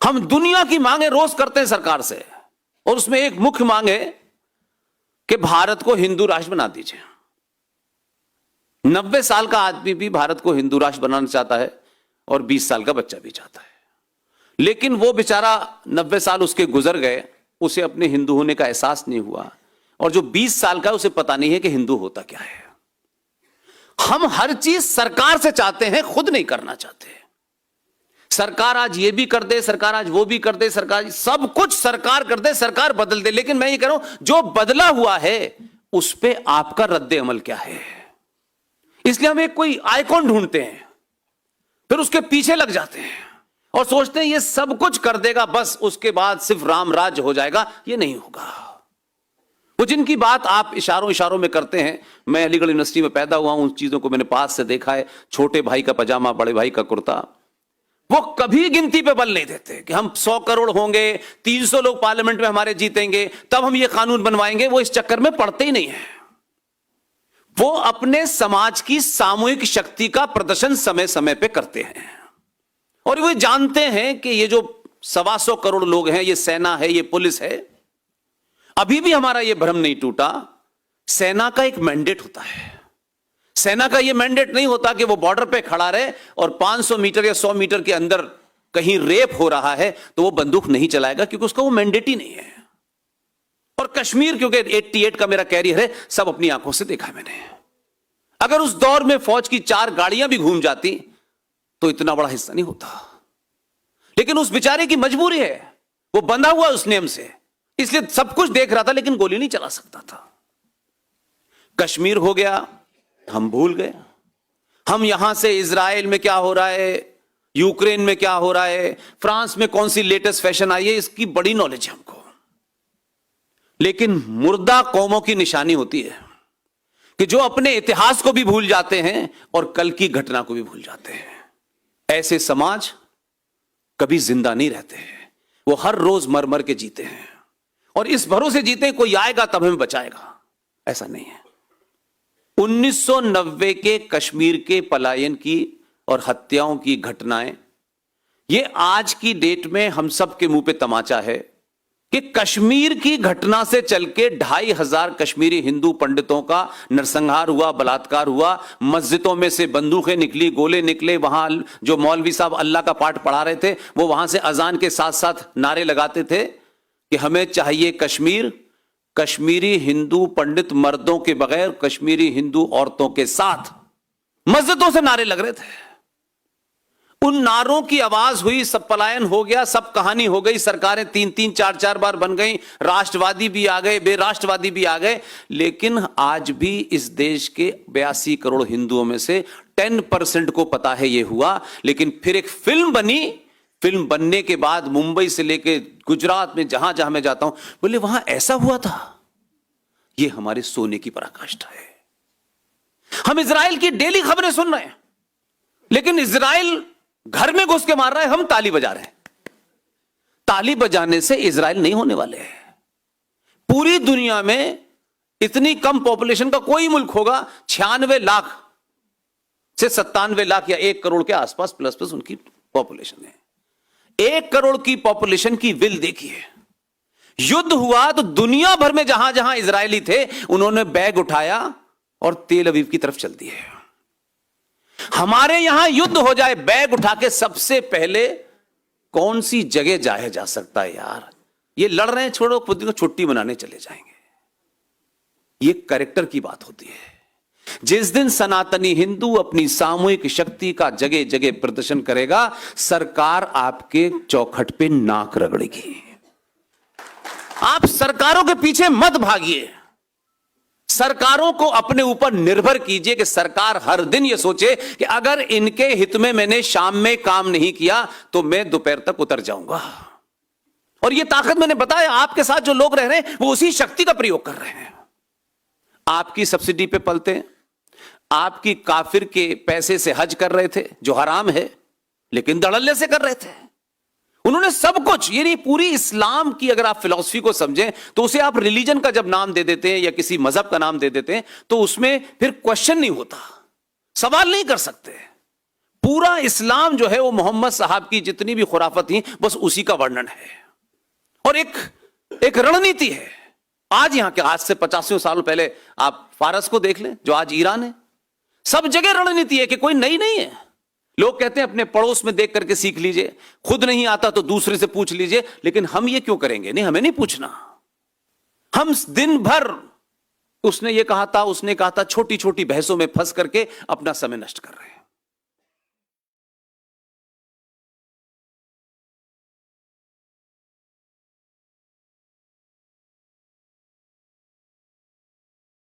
हम दुनिया की मांगे रोज करते हैं सरकार से, और उसमें एक मुख्य मांग है कि भारत को हिंदू राष्ट्र बना दीजिए। 90 साल का आदमी भी भारत को हिंदू राष्ट्र बनाना चाहता है और 20 साल का बच्चा भी चाहता है, लेकिन वो बेचारा 90 साल उसके गुजर गए, उसे अपने हिंदू होने का एहसास नहीं हुआ, और जो 20 साल का उसे पता नहीं है कि हिंदू होता क्या है। हम हर चीज सरकार से चाहते हैं, खुद नहीं करना चाहते। सरकार आज ये भी कर दे, सरकार आज वो भी कर दे, सरकार सब कुछ सरकार कर दे, सरकार बदल दे, लेकिन मैं ये कह रहा हूं जो बदला हुआ है उस पे आपका रद्द अमल क्या है। इसलिए हम एक कोई आइकॉन ढूंढते हैं, फिर उसके पीछे लग जाते हैं और सोचते हैं ये सब कुछ कर देगा, बस उसके बाद सिर्फ राम राज्य हो जाएगा। ये नहीं होगा। वो जिनकी बात आप इशारों इशारों में करते हैं, मैं अलीगढ़ यूनिवर्सिटी में पैदा हुआ हूं, उन चीजों को मैंने पास से देखा है। छोटे भाई का पजामा, बड़े भाई का कुर्ता, वो कभी गिनती पे बल नहीं देते कि हम 100 करोड़ होंगे, 300 लोग पार्लियामेंट में हमारे जीतेंगे, तब हम ये कानून बनवाएंगे। वो इस चक्कर में पड़ते ही नहीं है। वो अपने समाज की सामूहिक शक्ति का प्रदर्शन समय समय पे करते हैं, और वो जानते हैं कि ये जो 125 करोड़ लोग हैं, ये सेना है, ये पुलिस है। अभी भी हमारा ये भ्रम नहीं टूटा। सेना का एक मैंडेट होता है। सेना का ये मैंडेट नहीं होता कि वो बॉर्डर पे खड़ा रहे और 500 मीटर या 100 मीटर के अंदर कहीं रेप हो रहा है तो वो बंदूक नहीं चलाएगा, क्योंकि उसका वो मैंडेट ही नहीं है। और कश्मीर, क्योंकि 88 का मेरा कैरियर है, सब अपनी आंखों से देखा है मैंने। अगर उस दौर में फौज की 4 गाड़ियां भी घूम जाती तो इतना बड़ा हिस्सा नहीं होता, लेकिन उस बेचारे की मजबूरी है, वो बंधा हुआ उस नियम से, इसलिए सब कुछ देख रहा था लेकिन गोली नहीं चला सकता था। कश्मीर हो गया, हम भूल गए। हम यहां से इजराइल में क्या हो रहा है, यूक्रेन में क्या हो रहा है, फ्रांस में कौन सी लेटेस्ट फैशन आई है, इसकी बड़ी नॉलेज है हमको। लेकिन मुर्दा कौमों की निशानी होती है कि जो अपने इतिहास को भी भूल जाते हैं और कल की घटना को भी भूल जाते हैं। ऐसे समाज कभी जिंदा नहीं रहते हैं, वो हर रोज मर मर के जीते हैं, और इस भरोसे जीते हैं कोई आएगा तब हमें बचाएगा। ऐसा नहीं है। 1990 के कश्मीर के पलायन की और हत्याओं की घटनाएं, ये आज की डेट में हम सब के मुंह पे तमाचा है कि कश्मीर की घटना से चल के 2500 कश्मीरी हिंदू पंडितों का नरसंहार हुआ, बलात्कार हुआ, मस्जिदों में से बंदूकें निकली, गोले निकले। वहां जो मौलवी साहब अल्लाह का पाठ पढ़ा रहे थे, वो वहां से अजान के साथ साथ नारे लगाते थे कि हमें चाहिए कश्मीर, कश्मीरी हिंदू पंडित मर्दों के बगैर, कश्मीरी हिंदू औरतों के साथ। मस्जिदों से नारे लग रहे थे। उन नारों की आवाज हुई, सब पलायन हो गया, सब कहानी हो गई। सरकारें 3-3, 4-4 बार बन गई, राष्ट्रवादी भी आ गए, बेराष्ट्रवादी भी आ गए, लेकिन आज भी इस देश के 82 करोड़ हिंदुओं में से 10% को पता है ये हुआ। लेकिन फिर एक फिल्म बनी, फिल्म बनने के बाद मुंबई से लेके गुजरात में जहां जहां मैं जाता हूं, बोले वहां ऐसा हुआ था। ये हमारे सोने की पराकाष्ठा है। हम इजराइल की डेली खबरें सुन रहे हैं, लेकिन इजराइल घर में घुस के मार रहा है, हम ताली बजा रहे हैं। ताली बजाने से इजराइल नहीं होने वाले हैं। पूरी दुनिया में इतनी कम पॉपुलेशन का कोई मुल्क होगा, 96 लाख से 97 लाख या 1 करोड़ के आसपास प्लस प्लस उनकी पॉपुलेशन है। 1 करोड़ की पॉपुलेशन की विल देखिए। युद्ध हुआ तो दुनिया भर में जहां जहां इजरायली थे, उन्होंने बैग उठाया और तेल अवीव की तरफ चल दिए। हमारे यहां युद्ध हो जाए, बैग उठा के सबसे पहले कौन सी जगह जाया जा सकता है यार, ये लड़ रहे हैं, छोड़ो, खुद को छुट्टी मनाने चले जाएंगे। ये कैरेक्टर की बात होती है। जिस दिन सनातनी हिंदू अपनी सामूहिक शक्ति का जगह जगह प्रदर्शन करेगा, सरकार आपके चौखट पे नाक रगड़ेगी। आप सरकारों के पीछे मत भागिए। सरकारों को अपने ऊपर निर्भर कीजिए कि सरकार हर दिन यह सोचे कि अगर इनके हित में मैंने शाम में काम नहीं किया तो मैं दोपहर तक उतर जाऊंगा। और यह ताकत मैंने बताया, आपके साथ जो लोग रह रहे हैं वो उसी शक्ति का प्रयोग कर रहे हैं। आपकी सब्सिडी पे पलते हैं, आपकी काफिर के पैसे से हज कर रहे थे, जो हराम है, लेकिन धड़ल्ले से कर रहे थे। उन्होंने सब कुछ, ये नहीं, पूरी इस्लाम की अगर आप फिलॉसफी को समझें तो उसे आप रिलीजन का जब नाम दे देते हैं या किसी मजहब का नाम दे देते हैं तो उसमें फिर क्वेश्चन नहीं होता, सवाल नहीं कर सकते। पूरा इस्लाम जो है वो मोहम्मद साहब की जितनी भी खुराफत थी बस उसी का वर्णन है और एक रणनीति है। आज यहां के आज से 50 साल पहले आप फारस को देख लें जो आज ईरान है, सब जगह रणनीति है कि कोई नई नहीं है। लोग कहते हैं अपने पड़ोस में देख करके सीख लीजिए, खुद नहीं आता तो दूसरे से पूछ लीजिए, लेकिन हम ये क्यों करेंगे? नहीं, हमें नहीं पूछना। हम दिन भर उसने ये कहा था, उसने कहा था, छोटी छोटी बहसों में फंस करके अपना समय नष्ट कर रहे हैं।